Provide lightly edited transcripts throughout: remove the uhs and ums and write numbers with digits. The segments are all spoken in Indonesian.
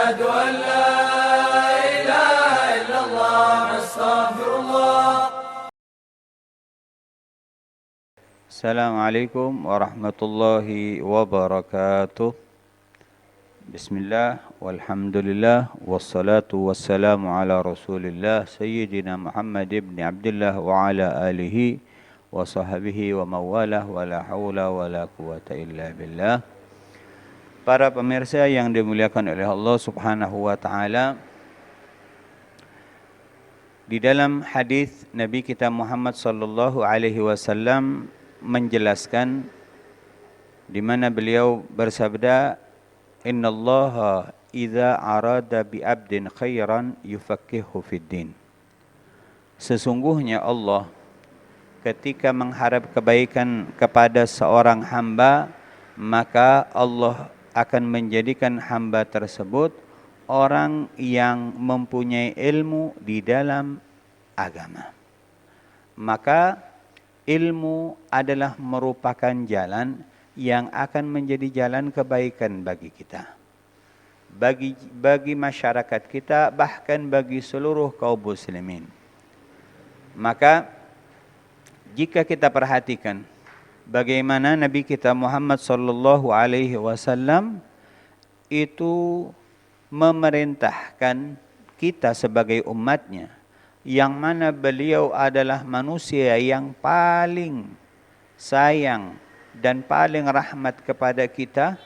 أشهد أن لا إله إلا الله أستغفر الله. Assalamualaikum warahmatullahi wabarakatuh. Bismillah, walhamdulillah, wassalatu wassalamu ala rasulillah Sayyidina Muhammad ibn Abdullah wa ala alihi wa sahbihi wa mawalah wa la hawla wa la quwata illa billah. Para pemirsa yang dimuliakan oleh Allah subhanahu wa ta'ala, di dalam hadis Nabi kita Muhammad sallallahu alaihi wasallam menjelaskan di mana beliau bersabda, innallaha idza arada bi 'abdin khairan yufaqqihu fid din. Sesungguhnya Allah ketika mengharap kebaikan kepada seorang hamba, maka Allah akan menjadikan hamba tersebut orang yang mempunyai ilmu di dalam agama. Maka ilmu adalah merupakan jalan yang akan menjadi jalan kebaikan bagi kita, bagi masyarakat kita, bahkan bagi seluruh kaum muslimin. Maka jika kita perhatikan bagaimana Nabi kita Muhammad sallallahu alaihi wasallam itu memerintahkan kita sebagai umatnya, yang mana beliau adalah manusia yang paling sayang dan paling rahmat kepada kita.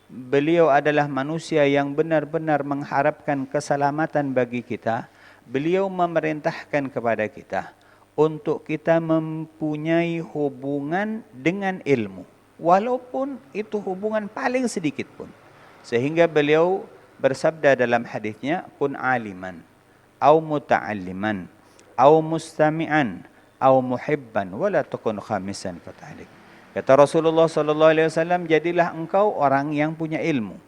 Beliau adalah manusia yang benar-benar mengharapkan keselamatan bagi kita. Beliau memerintahkan kepada kita untuk kita mempunyai hubungan dengan ilmu, walaupun itu hubungan paling sedikit pun. Sehingga beliau bersabda dalam hadisnya, kun aliman, au muta'alliman, au mustami'an, au muhibban, wala takun khamisan fatahlik. Kata Rasulullah sallallahu alaihi wasallam, jadilah engkau orang yang punya ilmu.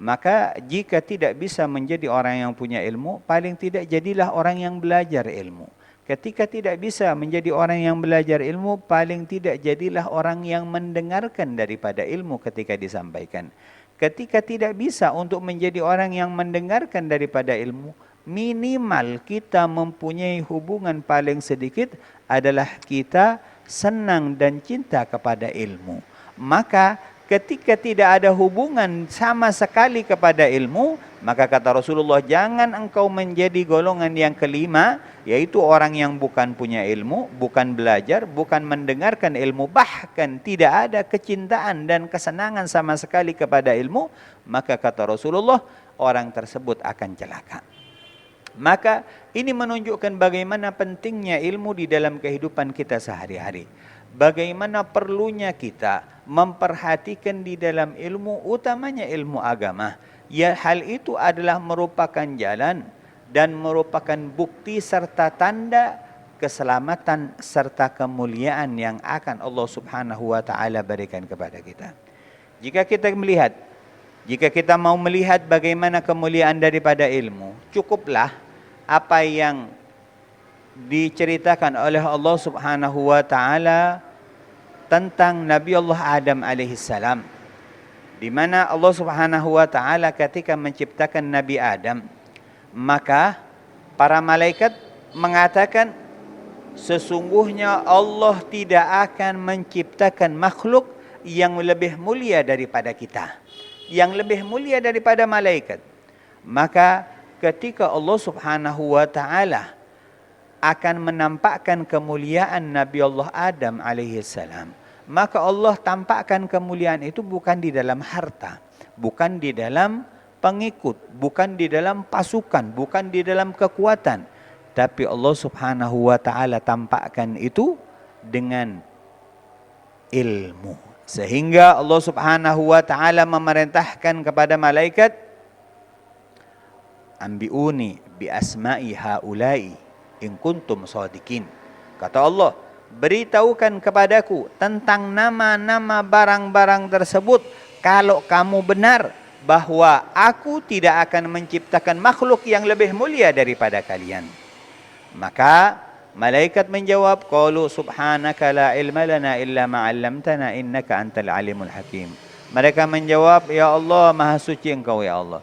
Maka jika tidak bisa menjadi orang yang punya ilmu, paling tidak jadilah orang yang belajar ilmu. Ketika tidak bisa menjadi orang yang belajar ilmu, paling tidak jadilah orang yang mendengarkan daripada ilmu ketika disampaikan. Ketika tidak bisa untuk menjadi orang yang mendengarkan daripada ilmu, minimal kita mempunyai hubungan paling sedikit adalah kita senang dan cinta kepada ilmu. Maka ketika tidak ada hubungan sama sekali kepada ilmu, maka kata Rasulullah, jangan engkau menjadi golongan yang kelima, yaitu orang yang bukan punya ilmu, bukan belajar, bukan mendengarkan ilmu, bahkan tidak ada kecintaan dan kesenangan sama sekali kepada ilmu. Maka kata Rasulullah, orang tersebut akan celaka. Maka ini menunjukkan bagaimana pentingnya ilmu di dalam kehidupan kita sehari-hari. Bagaimana perlunya kita memperhatikan di dalam ilmu, utamanya ilmu agama. Ya, hal itu adalah merupakan jalan dan merupakan bukti serta tanda keselamatan serta kemuliaan yang akan Allah Subhanahu wa taala berikan kepada kita. Jika kita mau melihat bagaimana kemuliaan daripada ilmu, cukuplah apa yang diceritakan oleh Allah Subhanahu wa taala tentang Nabi Allah Adam alaihissalam, di mana Allah Subhanahu wa taala ketika menciptakan Nabi Adam, maka para malaikat mengatakan, sesungguhnya Allah tidak akan menciptakan makhluk yang lebih mulia daripada kita, yang lebih mulia daripada malaikat. Maka ketika Allah Subhanahu wa taala akan menampakkan kemuliaan Nabi Allah Adam alaihissalam, maka Allah tampakkan kemuliaan itu bukan di dalam harta, bukan di dalam pengikut, bukan di dalam pasukan, bukan di dalam kekuatan, tapi Allah Subhanahu wa taala tampakkan itu dengan ilmu. Sehingga Allah Subhanahu wa taala memerintahkan kepada malaikat, ambiuni bi asma'i haula'i in kuntum shadiqin. Kata Allah, beritahukan kepadaku tentang nama-nama barang-barang tersebut kalau kamu benar bahwa aku tidak akan menciptakan makhluk yang lebih mulia daripada kalian. Maka malaikat menjawab, qalu subhanaka la ilma lana illa ma 'allamtana innaka antal alimul hakim. Mereka menjawab, ya Allah, maha suci engkau ya Allah,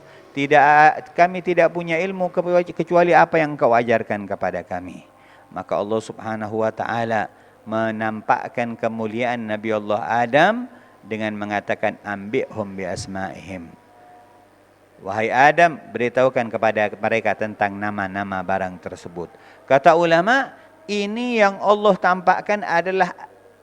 Kami tidak punya ilmu kecuali apa yang Engkau ajarkan kepada kami. Maka Allah Subhanahu wa taala menampakkan kemuliaan Nabi Allah Adam dengan mengatakan ambihum bi asmaihim. Wahai Adam, beritahukan kepada mereka tentang nama-nama barang tersebut. Kata ulama, ini yang Allah tampakkan adalah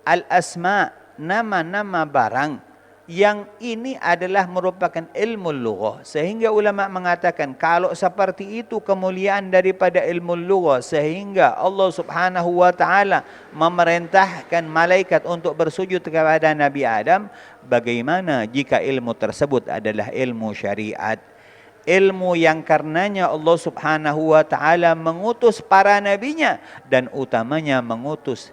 al-asma, nama-nama barang. Yang ini adalah merupakan ilmu lughah. Sehingga ulama mengatakan kalau seperti itu kemuliaan daripada ilmu lughah, sehingga Allah Subhanahu wa taala memerintahkan malaikat untuk bersujud kepada Nabi Adam, bagaimana jika ilmu tersebut adalah ilmu syariat? Ilmu yang karenanya Allah Subhanahu wa taala mengutus para nabinya, dan utamanya mengutus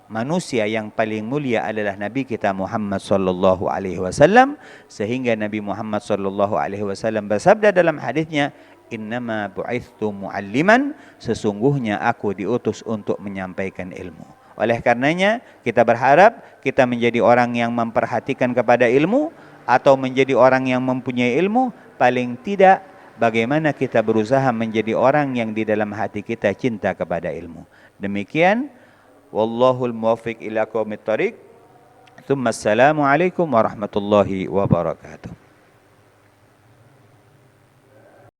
manusia yang paling mulia adalah Nabi kita Muhammad sallallahu alaihi wasallam, sehingga Nabi Muhammad sallallahu alaihi wasallam bersabda dalam hadisnya, innama bu'ithtu mualliman, sesungguhnya aku diutus untuk menyampaikan ilmu. Oleh karenanya kita berharap kita menjadi orang yang memperhatikan kepada ilmu, atau menjadi orang yang mempunyai ilmu. Paling tidak bagaimana kita berusaha menjadi orang yang di dalam hati kita cinta kepada ilmu. Demikian, wallahul muwaffiq ila aqwamit thoriq. Assalamualaikum warahmatullahi wabarakatuh.